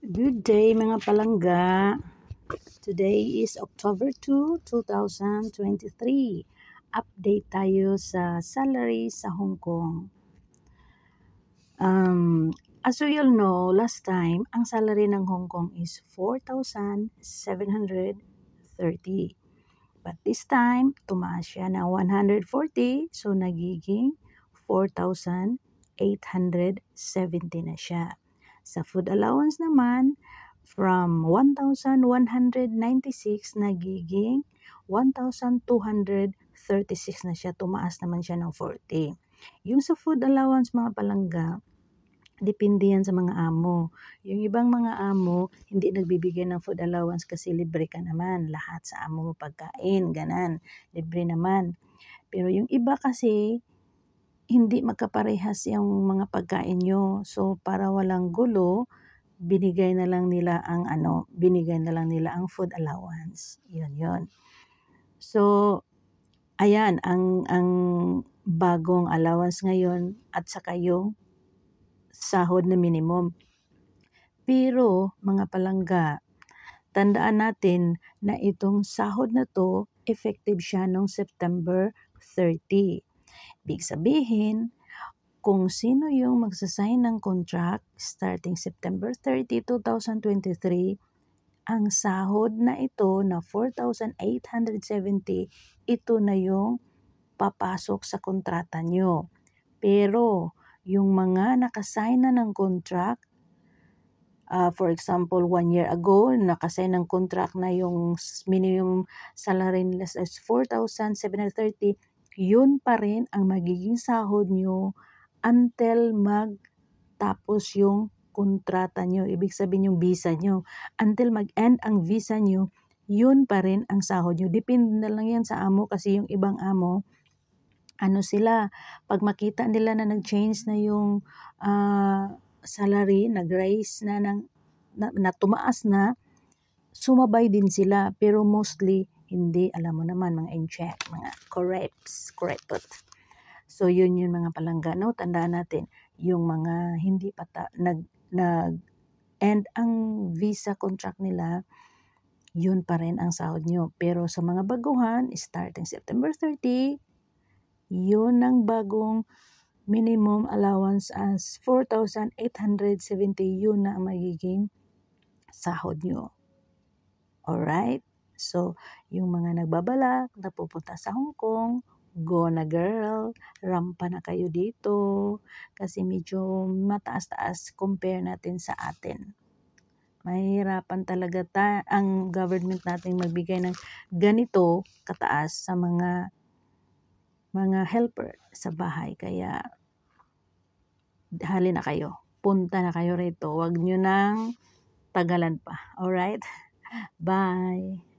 Good day mga palangga. Today is October 2, 2023. Update tayo sa salary sa Hong Kong. As we all know, last time, ang salary ng Hong Kong is 4,730. But this time, tumaas siya ng 140, so nagiging 4,870 na siya. Sa food allowance naman, from 1,196 nagiging 1,236 na siya. Tumaas naman siya ng 40. Yung sa food allowance mga palangga, depende yan sa mga amo. Yung ibang mga amo, hindi nagbibigay ng food allowance kasi libre ka naman. Lahat sa amo mo pagkain, ganan. Libre naman. Pero yung iba kasi, hindi magkaparehas yung mga pagkain nyo. So, para walang gulo, binigay na lang nila ang food allowance. Yun. So, ayan, ang bagong allowance ngayon at saka yung sahod na minimum. Pero, mga palangga, tandaan natin na itong sahod na to, effective siya noong September 30. Ibig sabihin, kung sino yung magsasign ng contract starting September 30, 2023, ang sahod na ito na 4,870, ito na yung papasok sa kontrata nyo. Pero, yung mga nakasign na ng contract, for example, 1 year ago, nakasign ng contract na yung minimum salary nila is 4,730, yun pa rin ang magiging sahod nyo until magtapos yung kontrata nyo. Ibig sabihin yung visa nyo. Until mag-end ang visa nyo, yun pa rin ang sahod nyo. Depende na lang yan sa amo kasi yung ibang amo, pag makita nila na nag-change na yung salary, nag-rise na, na tumaas na, sumabay din sila. Pero mostly, hindi, alam mo naman, mga in-check, mga correct. So, yun mga palangga. No? Tandaan natin, yung mga hindi pa nag-end ang visa contract nila, yun pa rin ang sahod nyo. Pero sa mga baguhan, starting September 30, yun ang bagong minimum allowance as 4,870, yun na ang magiging sahod nyo. Alright? So, yung mga nagbabalak na pupunta sa Hong Kong, go na girl, rampa na kayo dito kasi medyo mataas-taas compare natin sa atin. Mahirapan talaga ang government natin magbigay ng ganito kataas sa mga helper sa bahay. Kaya halina kayo, punta na kayo rito, wag nyo nang tagalan pa. Alright? Bye!